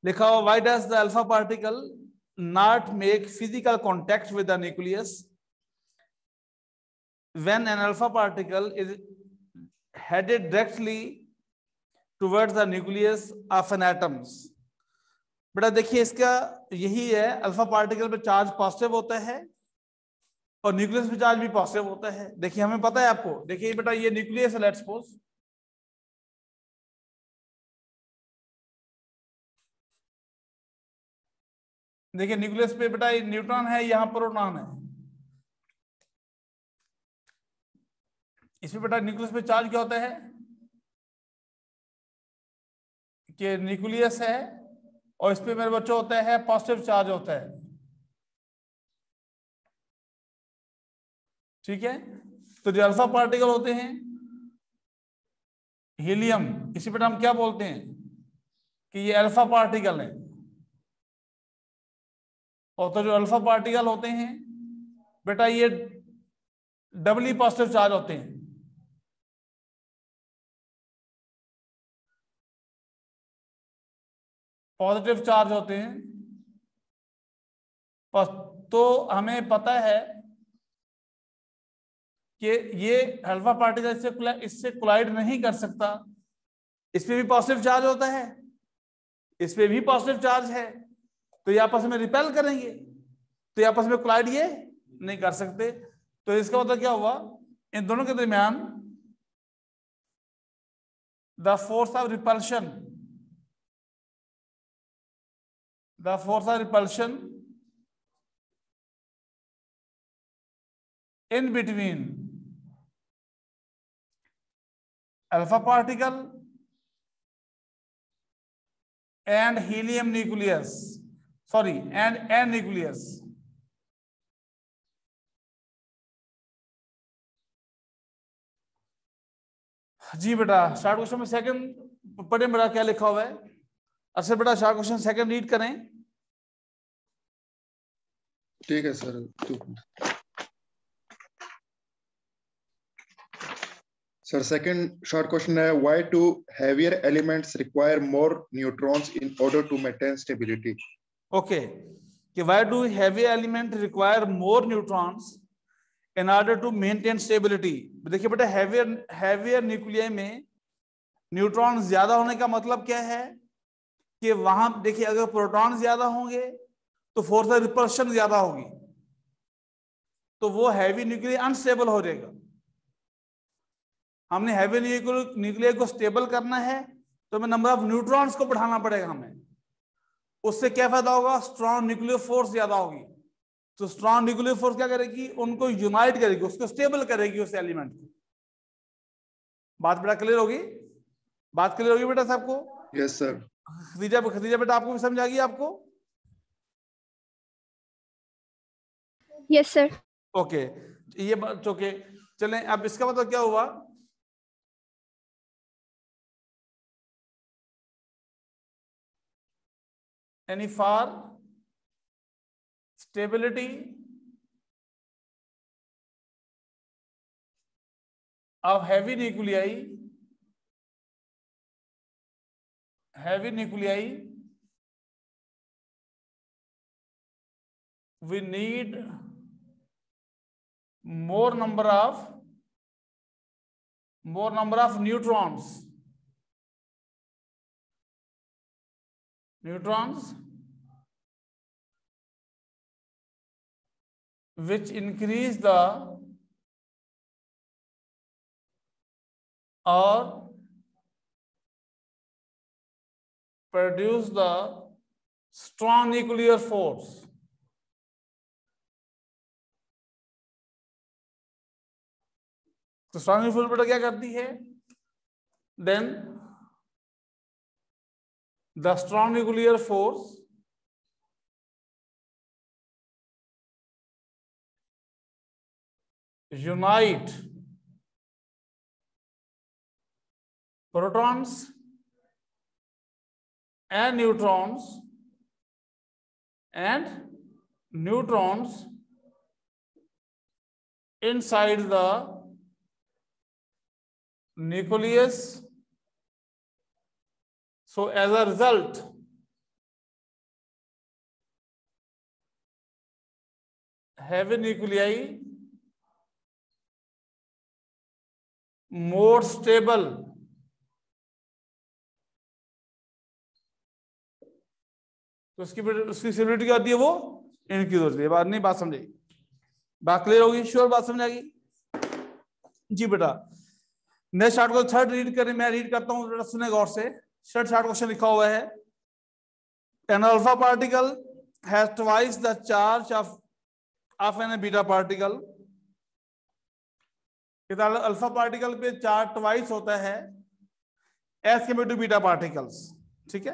लिखा हुआ why does the alpha particle not make physical contact with the nucleus when an alpha particle is headed directly towards the nucleus of an atoms. बेटा देखिए इसका यही है, alpha particle पे charge positive होता है और न्यूक्लियस पे चार्ज भी पॉजिटिव होता है। देखिए हमें पता है आपको, देखिए बेटा ये न्यूक्लियस है, लेट्स सपोज देखिए न्यूक्लियस पे बेटा ये न्यूट्रॉन है, यहाँ प्रोटॉन है। इसमें बेटा न्यूक्लियस पे चार्ज क्या होता है कि न्यूक्लियस है और इस पे मेरे बच्चों होता है पॉजिटिव चार्ज होता है, ठीक है। तो जो अल्फा पार्टिकल होते हैं हीलियम, इसी पे हम क्या बोलते हैं कि ये अल्फा पार्टिकल है। और तो जो अल्फा पार्टिकल होते हैं बेटा ये डबली पॉजिटिव चार्ज होते हैं। पॉजिटिव चार्ज होते हैं। तो हमें पता है कि ये अल्फा पार्टिकल इससे कोलाइड नहीं कर सकता। इस पे भी पॉजिटिव चार्ज होता है, इस पे भी पॉजिटिव चार्ज है, तो ये आपस में रिपेल करेंगे, तो ये आपस में कोलाइड ये नहीं कर सकते। तो इसका मतलब क्या हुआ, इन दोनों के दरमियान the force of repulsion, the force of repulsion in between alpha particle and helium nucleus, sorry, and nucleus, जी बेटा शार्ट क्वेश्चन में सेकंड पढ़े बेटा क्या लिखा हुआ है। अच्छा बेटा शार्ट क्वेश्चन सेकंड रीड करें। ठीक है sir. Sir second short question है, why do heavier elements require more neutrons in order to maintain stability. Okay, कि why do heavy element require more neutrons in order to maintain stability. देखिए बेटा heavier nuclei में neutron ज्यादा होने का मतलब क्या है कि वहां देखिए अगर प्रोटॉन ज्यादा होंगे तो फोर्स ऑफ रिपल्शन ज्यादा होगी, तो वो हैवी न्यूक्लियर अनस्टेबल हो जाएगा। हमने हैवी न्यूक्लियर को स्टेबल करना है तो हमें नंबर ऑफ न्यूट्रॉन्स को बढ़ाना पड़ेगा हमें। उससे क्या फायदा होगा, स्ट्रॉन्ग न्यूक्लियर फोर्स ज्यादा होगी। तो स्ट्रॉन्ग न्यूक्लियर फोर्स क्या करेगी, उनको यूनाइट करेगी, उसको स्टेबल करेगी उस एलिमेंट को। बात बेटा क्लियर होगी, बात क्लियर होगी बेटा सबको। Yes sir. खदीजा बेटा आपको भी समझ आ गई आपको। Yes sir. ओके, ये बात ओके। चलें अब इसका मतलब क्या हुआ, यानी for stability of heavy nuclei we need more number of neutrons which increase the or produce the strong nuclear force. तो स्ट्रॉन्ग न्यूक्लियर फोर्स बेटा क्या करती है, then the strong nuclear force unite protons and neutrons inside the nucleus. So as a result heavy nuclei more stable तो उसकी stability क्या होती है, वो इंक्रीज होती है। बात नहीं, बात समझे, बात क्लियर होगी, श्योर बात समझ आएगी जी बेटा। नेक्स्ट चार्ट को थर्ड रीड करें, मैं रीड करता हूं बेटा, सुने गौर से। थर्ड चार्ट क्वेश्चन लिखा हुआ है, an alpha particle has twice the charge of an beta particle. Alpha particle पे चार्ज ट्वाइस होता है as compare to beta particles, ठीक है,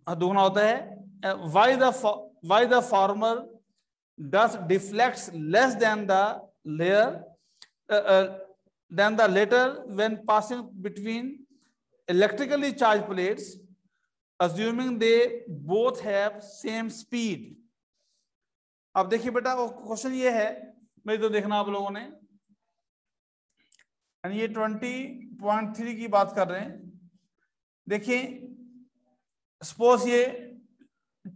दुगना होता है। Why the former does deflects less than the लेयर than the latter when passing between electrically charged plates, assuming they both have same speed। अब देखिए बेटा, वो क्वेश्चन ये है, मेरी तो देखना आप लोगों ने, ये 20.3 की बात कर रहे हैं। देखिए सपोज ये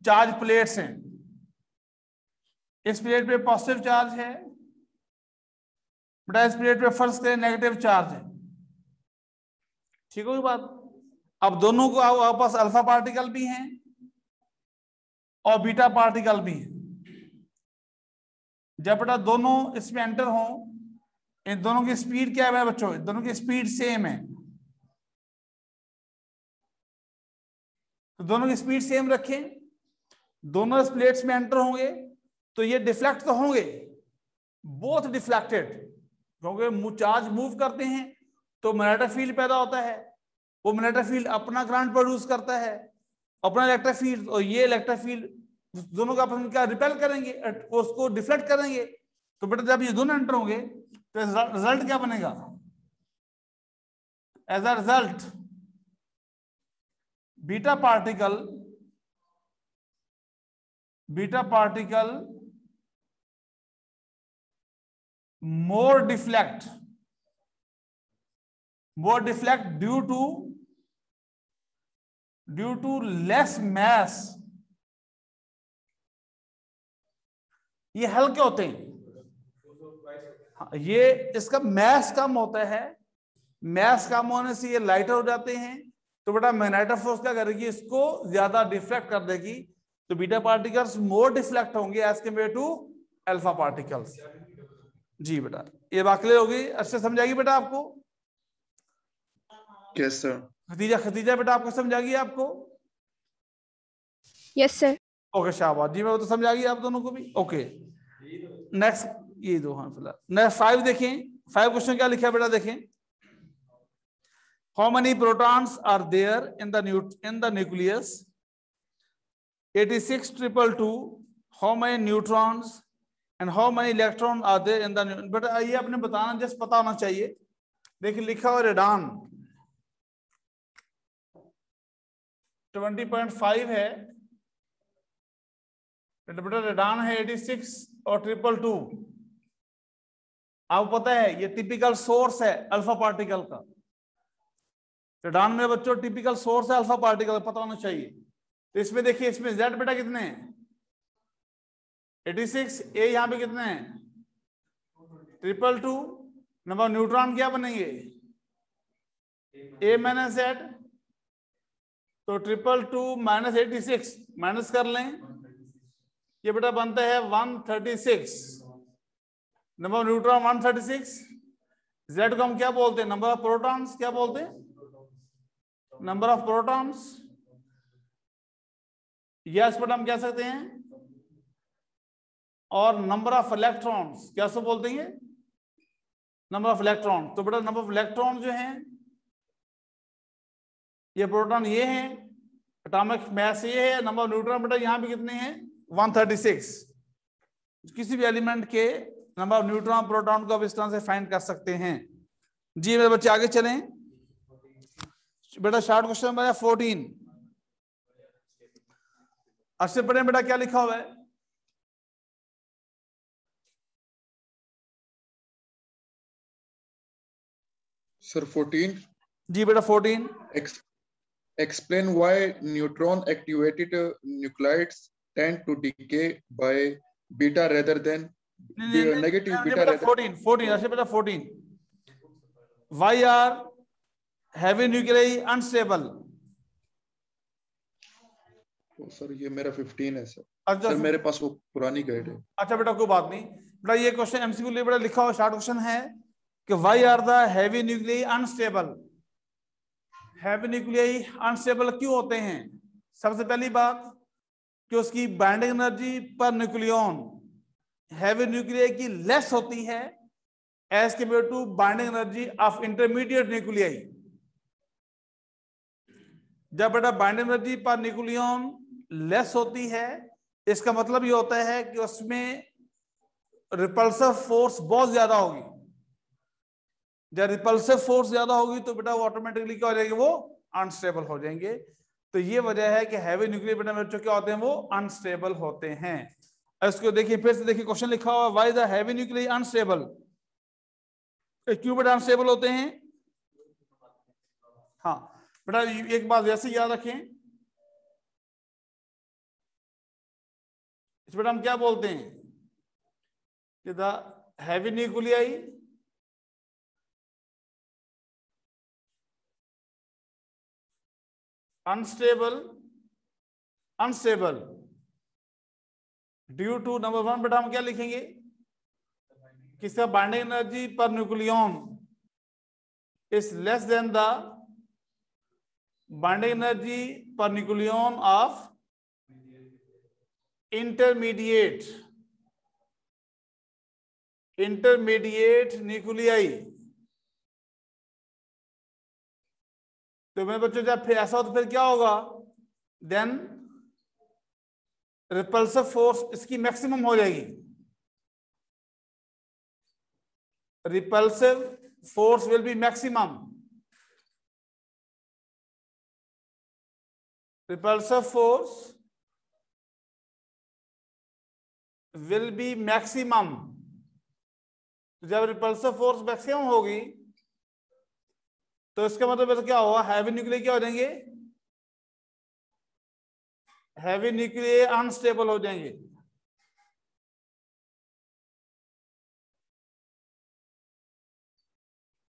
चार्ज प्लेट्स हैं, इस प्लेट पे पॉजिटिव चार्ज है, बेटा इस प्लेट पे फर्स्ट करें नेगेटिव चार्ज है, ठीक होगी बात। अब दोनों को आपस अल्फा पार्टिकल भी हैं और बीटा पार्टिकल भी हैं। जब बेटा दोनों इसमें एंटर हों, इन दोनों की स्पीड क्या है बच्चों, दोनों की स्पीड सेम है, तो दोनों की स्पीड सेम रखें, दोनों इस प्लेट्स में एंटर होंगे तो ये डिफ्लेक्ट तो होंगे, बोथ डिफ्लेक्टेड, क्योंकि चार्ज मूव करते हैं तो मैग्नेटिक फील्ड पैदा होता है, वो मैग्नेटिक फील्ड अपना करंट प्रोड्यूस करता है, अपना इलेक्ट्रिक फील्ड, और ये इलेक्ट्रिक फील्ड दोनों का अपन क्या रिपेल करेंगे, उसको डिफ्लेक्ट करेंगे। तो बेटा जब ये दोनों एंटर होंगे तो रिजल्ट क्या बनेगा, as a result beta particle more deflect due to less mass। ये हल्के होते हैं, ये इसका मैस कम होता है, मैस कम होने से ये लाइटर हो जाते हैं, तो बेटा मैग्नेटिक फोर्स क्या करेगी, इसको ज्यादा डिफ्लेक्ट कर देगी, तो बीटा पार्टिकल्स मोर डिफ्लेक्ट होंगे as compare to alpha particles. जी बेटा ये बात क्लियर होगी, अच्छे समझाएगी बेटा आपको? Yes sir. खतीजा बेटा आपको समझाएगी आपको? Yes sir. ओके शाबाश जी, मैं वो तो समझा गई आप दोनों को भी। ओके नेक्स्ट ये दो, हाँ फिलहाल नेक्स्ट 5 देखें। 5 क्वेश्चन क्या लिखा है बेटा, देखें। How many protons are there in the nucleus 86,222। How many neutrons and how many electron are there in the, बेटा ये आपने बताना, जस्ट पता होना चाहिए। देखिए लिखा हुआ रेडॉन 20.5 है, बेटा रेडॉन है 86 और 222। आपको पता है ये टिपिकल सोर्स है अल्फा पार्टिकल का। रेडॉन में बच्चों टिपिकल सोर्स है अल्फा पार्टिकल, पता होना चाहिए। तो इसमें देखिए, इसमें जेड बेटा कितने हैं 86, ए यहां पे कितने हैं 222। नंबर न्यूट्रॉन क्या बनेंगे ए माइनस जेड, तो 222 माइनस 86 माइनस कर लें, ये बेटा बनता है 136। Number neutron 136। जेड को हम क्या बोलते हैं, नंबर ऑफ प्रोटॉन्स, क्या बोलते हैं नंबर ऑफ प्रोटॉन्स। यस बेटा हम कह सकते हैं, और नंबर ऑफ इलेक्ट्रॉन्स क्या सो बोलते हैं नंबर ऑफ इलेक्ट्रॉन। तो बेटा नंबर ऑफ इलेक्ट्रॉन जो हैं, ये प्रोटॉन ये हैं, एटॉमिक मास ये है, नंबर ऑफ न्यूट्रॉन बेटा यहां पे कितने हैं 136। किसी भी एलिमेंट के नंबर ऑफ न्यूट्रॉन प्रोटॉन को आप इस तरह से फाइंड कर सकते हैं। जी मेरे बच्चे आगे चलें। बेटा शॉर्ट क्वेश्चन नंबर 14 अच्छे पढ़े बेटा, क्या लिखा हुआ है सर 14। जी बेटा 14। Explain why neutron activated nuclides tend to decay by beta rather than negative beta rather 14 ऐसे बेटा 14 why are heavy nuclei unstable? Sir ये मेरा 15 है सर। अच्छा सर मेरे पास वो पुरानी गाइड है। अच्छा बेटा कोई बात नहीं बेटा, ये क्वेश्चन एमसीक्यू लिए बेटा लिखा हुआ शॉर्ट क्वेश्चन है कि why are the heavy nuclei unstable? heavy nuclei unstable क्यों होते हैं? सबसे पहली बात कि उसकी binding energy per nucleon heavy nuclei की लेस होती है as compare to binding energy of intermediate nuclei. जब बेटा binding energy per nucleon less होती है इसका मतलब ये होता है कि उसमें रिपल्सिव फोर्स बहुत ज्यादा होगी। जब रिपल्सिव फोर्स ज्यादा होगी तो बेटा वो ऑटोमेटिकली क्या हो जाएगी, वो अनस्टेबल हो जाएंगे। तो ये वजह है कि हैवी न्यूक्लियर बेटा बच्चों क्या होते हैं, वो अनस्टेबल होते हैं। इसको देखिए फिर से देखिए क्वेश्चन लिखा हुआ why the heavy nuclear unstable, क्यों बेटा अनस्टेबल होते हैं? हाँ बेटा एक बात वैसे याद रखें, इस बेटा हम क्या बोलते हैं कि the heavy nuclei unstable due to number 1 बेटा हम क्या लिखेंगे, किसका binding energy per nucleon is less than the binding energy per nucleon of intermediate nuclei. तो मेरे बच्चों जब फिर ऐसा हो तो फिर क्या होगा, देन रिपल्सिव फोर्स इसकी मैक्सिमम हो जाएगी। Repulsive force will be maximum, repulsive force will be maximum. जब रिपल्सिव फोर्स मैक्सिमम होगी तो इसका मतलब क्या होगा, हैवी न्यूक्लियर क्या हो जाएंगे, हैवी न्यूक्लियर अनस्टेबल हो जाएंगे।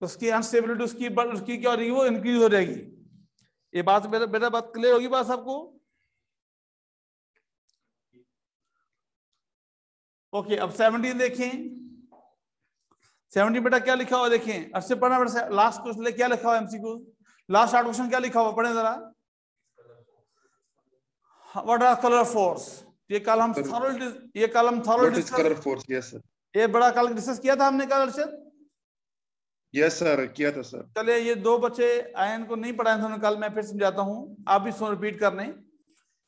उसकी अनस्टेबिलिटी उसकी क्या हो रही है, वो इंक्रीज हो जाएगी। ये बात बेटा बात क्लियर होगी बात सबको? ओके अब 17 देखें। 17 बेटा क्या लिखा हुआ देखें, अच्छे पढ़ना बेटा, लास्ट क्वेश्चन क्या लिखा हुआ एमसीक्यू, लास्ट 8 क्वेश्चन क्या लिखा हुआ पढ़े जरा। व्हाट आर कलर फोर्स, ये कल हम थॉरल डिस्कस, ये बड़ा कल डिस्कस किया था हमने कल अर्शद। यस सर किया था सर। चलिए ये दो बच्चे आए इनको नहीं पढ़ाया था कल, मैं फिर समझाता हूँ, आप भी सुनो रिपीट करने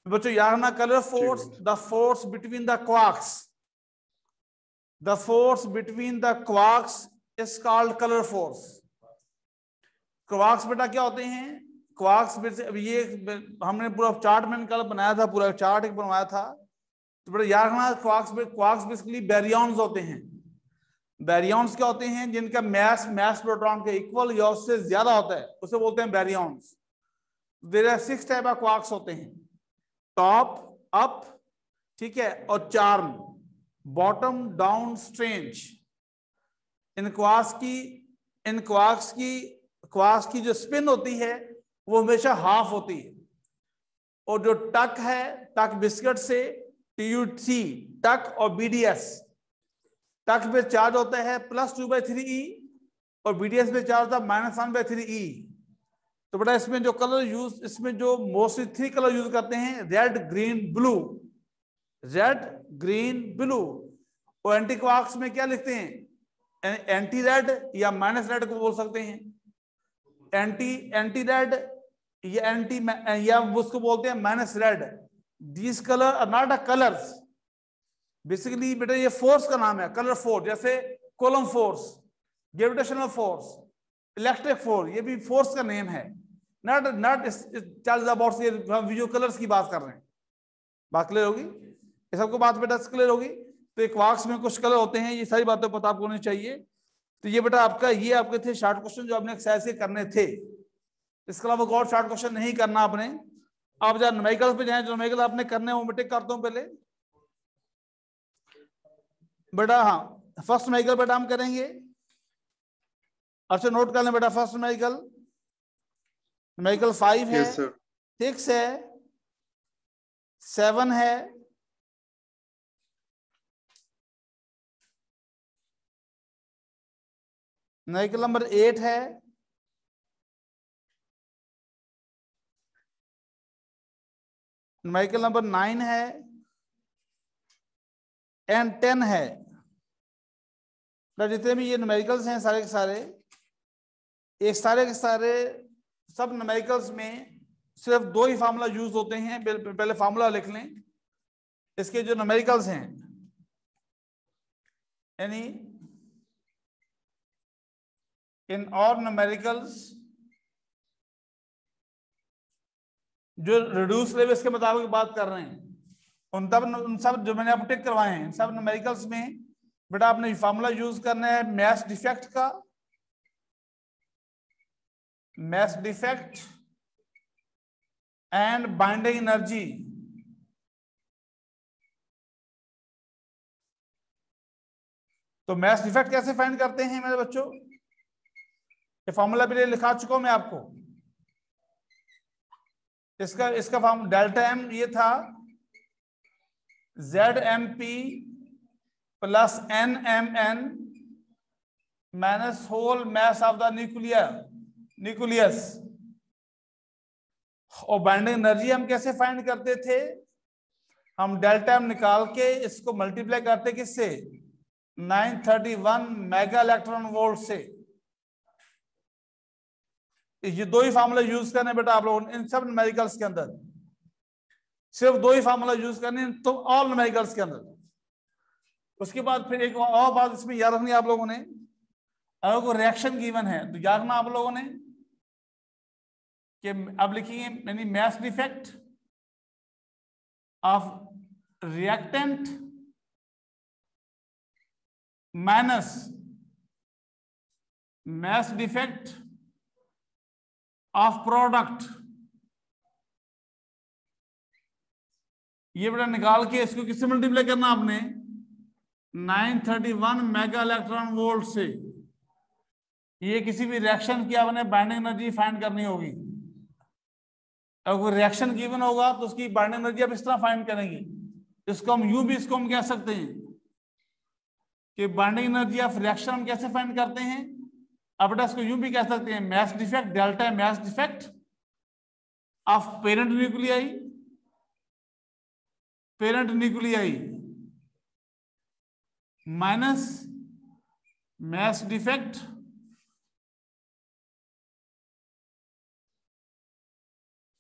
बच्चों। याद रखना colour force, the force between the quarks, the force between the quarks is called color force. Quarks बेटा क्या होते हैं, क्वार्क्स ये हमने पूरा चार्ट में कल बनाया था, पूरा चार्ट एक बनवाया था। तो बेटा याद रखना क्वार्क्स बेसिकली बैरियॉन्स होते हैं। बैरियॉन्स क्या होते हैं, जिनका मास प्रोटॉन के इक्वल या उससे ज्यादा होता है, उसे बोलते हैं baryons. There are 6 type of quarks होते हैं, टॉप, अप, ठीक है, और चार्म, बॉटम, डाउन, स्ट्रेंज। इन क्वार्क्स की जो स्पिन होती है वो हमेशा हाफ होती है। और जो टक है, टक बिस्किट से TU3 टक और BDS, टक पे चार्ज होता है +2/3e और BDS पे चार्ज होता है -1/3e। तो बेटा इसमें जो कलर यूज, इसमें जो मोस्टली 3 कलर यूज करते हैं, red, green, blue, red, green, blue. और एंटी क्वार्क्स में क्या लिखते हैं, एंटी रेड या माइनस रेड को बोल सकते हैं। एंटी रेड या एंटी या उसको बोलते हैं minus red. These colour are not a colours, basically बेटा ये फोर्स का नाम है, कलर फोर्स। जैसे Coulomb force, gravitational force, electric force, ये भी फोर्स का नेम है। नॉट चार्ज अबाउट, हम विजुअल कलर्स की बात कर रहे हैं। बात क्लियर होगी, ये सबको बात बेटा क्लियर होगी। तो एक क्वार्क्स में कुछ कलर होते हैं, ये सारी बातें पता आपको होनी चाहिए। तो ये बेटा आपके थे शॉर्ट क्वेश्चन जो आपने एक्सरसाइज के करने थे। इसके अलावा और शॉर्ट क्वेश्चन नहीं करना आपने। आप जब न्यूमेरिकल पे जाएं, जो न्यूमेरिकल आपने करने वो मैं टिक करता हूं पहले। बेटा हाँ, फर्स्ट न्यूमेरिकल बेटा हम करेंगे। अच्छा नोट कर लें बेटा, फर्स्ट न्यूमेरिकल 5 है, 6 है, 7 है, न्यूमेरिकल नंबर 8 है, न्यूमेरिकल नंबर 9 है एंड 10 है। जितने भी ये न्यूमेरिकल्स हैं सारे के सारे, एक सारे के सारे सब न्यूमेरिकल्स में सिर्फ 2 ही फार्मूला यूज होते हैं। पहले फार्मूला लिख लें इसके जो न्यूमेरिकल्स हैं, यानी इन ऑल न्यूमेरिकल्स जो रिड्यूस लेवल्स के मुताबिक बात कर रहे हैं, उन सब जो मैंने आपको टिक करवाए हैं, सब न्यूमेरिकल्स में बेटा आपने फार्मूला यूज करना है मास डिफेक्ट का, mass defect and binding energy. तो मास डिफेक्ट कैसे फाइंड करते हैं मेरे बच्चों, ये फार्मूला भी लिखा चुका हूं मैं आपको। इसका फॉर्म डेल्टा एम ये था ZMP plus NMN minus whole mass of the nucleus. और बाइंडिंग एनर्जी हम कैसे फाइंड करते थे, हम डेल्टा एम निकाल के इसको मल्टीप्लाई करते किससे, 931 मेगा इलेक्ट्रॉन वोल्ट से। ये 2 ही फार्मूला यूज करने बेटा आप लोगों ने इन सब न्यूमेरिकल्स के अंदर, सिर्फ 2 ही फार्मूला यूज करने तो ऑल न्यूमेरिकल्स के अंदर। उसके बाद फिर एक और बात इसमें याद रखनी आप लोगों ने, अगर कोई रिएक्शन गिवन है तो याद रखना आप लोगों ने कि अब लिखेंगे यानी mass defect of reactant minus mass defect of product. ये बेटा निकाल के इसको किससे मल्टीप्लाई करना आपने, 931 मेगा इलेक्ट्रॉन वोल्ट से। ये किसी भी रिएक्शन की आपने बाइंडिंग एनर्जी फाइंड करनी होगी। अगर कोई रिएक्शन गिवन होगा तो उसकी बाइंडिंग एनर्जी आप इस तरह फाइंड करेंगे, इसको हम यूं भी इसको हम कह सकते हैं कि बाइंडिंग एनर्जी ऑफ रिएक्शन हम कैसे फाइंड करते हैं। अब बेटा इसको यूं भी कह सकते हैं mass defect delta mass defect of parent nuclei minus mass defect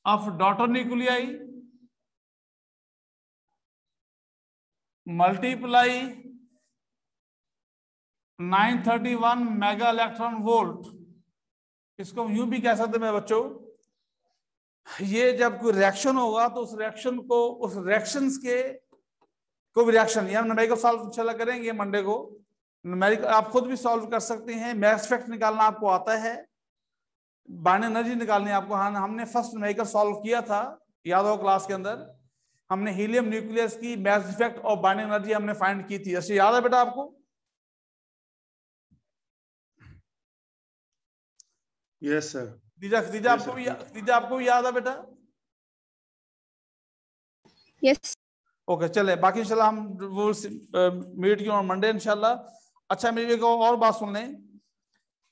of daughter nuclei multiply 931 mega electron volt. इसको हम यूं भी कह सकते हैं बच्चों, ये जब कोई रिएक्शन होगा तो उस रिएक्शन को, उस रिएक्शंस के कोई भी रिएक्शन, ये हम न्यूमेरिकल सॉल्व इंशाल्लाह करेंगे मंडे को। न्यूमेरिकल आप खुद भी सॉल्व कर सकते हैं। मास इफेक्ट निकालना आपको आता है, बाइंडिंग एनर्जी निकालनी आपको। हाँ, हमने फर्स्ट न्यूमेरिकल सॉल्व किया था, याद हो क्लास के अंदर हमने हीलियम न्यूक्लियस की मास इफेक्ट और बाइंडिंग एनर्जी हमने फाइंड की थी। ऐसे याद है बेटा आपको? Yes sir. तीजा आपको भी याद है बेटा? यस। ओके चले, बाकी इंशाल्लाह हम वो मीट की ऑन मंडे इंशाल्लाह। अच्छा मेरी एक और बात सुन लें।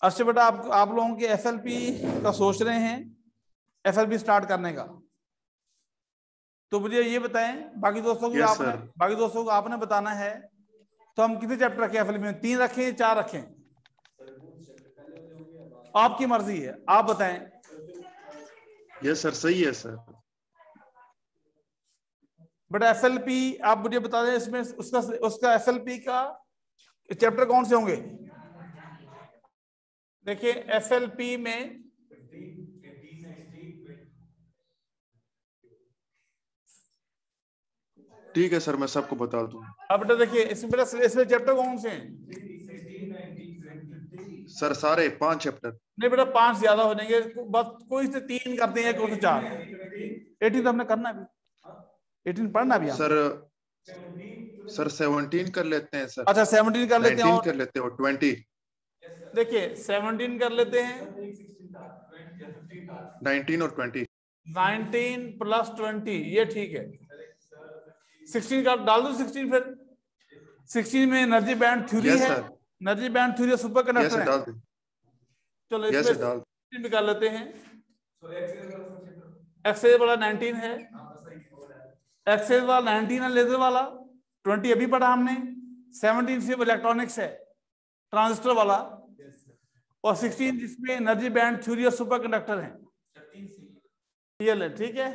अच्छा बेटा आप लोगों के FLP का सोच रहे हैं, FLP स्टार्ट करने का, तो मुझे ये बताएं, बाकी दोस्तों को आपने बताना है। तो हम कितने चैप्टर रखें FLP में, 3 रखें 4 रखें? आपकी मर्जी है, आप बताएं। यस सर, सही है सर। बेटा FLP आप मुझे बता दें, इसमें उसका FLP का चैप्टर कौन से होंगे? देखिए FLP में ठीक है सर, मैं सबको बता दूं। अब बेटा देखिए इसमें चैप्टर कौन से हैं? सर सारे 5 चैप्टर। नहीं बेटा 5 ज्यादा हो जाएंगे, बस कोई से 3 करते हैं, कोई से 4। 18 तो हमने करना भी, 18 पढ़ना भी सर। सर 17 कर लेते हैं सर। अच्छा 17 कर लेते हैं 19 और कर लेते हैं और 20। देखिए 17 कर लेते हैं 19 और 20। 19 प्लस 20 ये ठीक है। 16 का डाल दो 16 फिर 16 में एनर्जी बैंड थ्योरी यस है, sir. Energy band theory super yes conductor sir है। डाल दें। चलो यस इसमें सर डाल। 16 निकाल लेते हैं। एक्सेस वाला 19 है, एक्सेस वाला 19 है, लेजर वाला 20 अभी पढ़ा हमने। 17 सिर्फ इलेक्ट्रॉनिक्स है, ट्रांजिस्टर वाला, और 16 जिसमें एनर्जी बैंड थ्योरी और सुपर कंडक्टर है, ये ले ठीक है।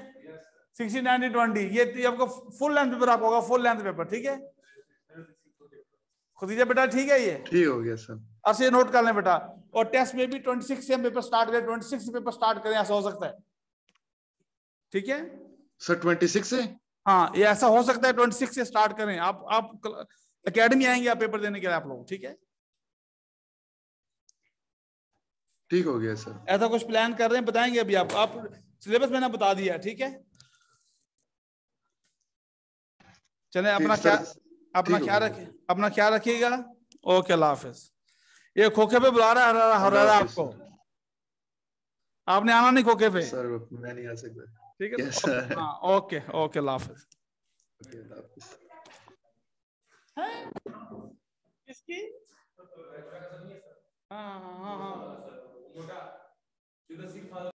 16 19 20 ये आपको फुल लेंथ पेपर आपको होगा, फुल लेंथ पेपर ठीक है खुदीजा बेटा, ठीक है ये ठीक हो गया सर। अच्छा ये नोट कर लें बेटा। और टेस्ट में भी 26 से हम पेपर स्टार्ट करें, 26 से पेपर स्टार्ट करें, ऐसा हो सकता है ठीक है सर 26 से। हाँ ये ऐसा हो सकता है 26 से स्टार्ट करें। आप एकेडमी आएंगे आप पेपर देने के लिए आप लोग, ठीक है ठीक हो गया सर। ऐसा कुछ प्लान कर रहे हैं बताएंगे अभी आप सिलेबस मैंने बता दिया ठीक है। चले अपना ठीक क्या सर। अपना ठीक हो ख्याल गया। रखे, अपना ख्याल रखिएगा। ओके अल्लाह हाफिज। ये खोखे पे बुला रहा है अल्लाह हरारा हाफिज आपको, सर। आपने आना नहीं खोखे पे, सर मैं नहीं आ सकता। ठीक है यस ओके सर। हाँ ओके ओके अल्लाह हाफिज। ओके अल्लाह हाफिज। किसकी हाँ हाँ हाँ हाँ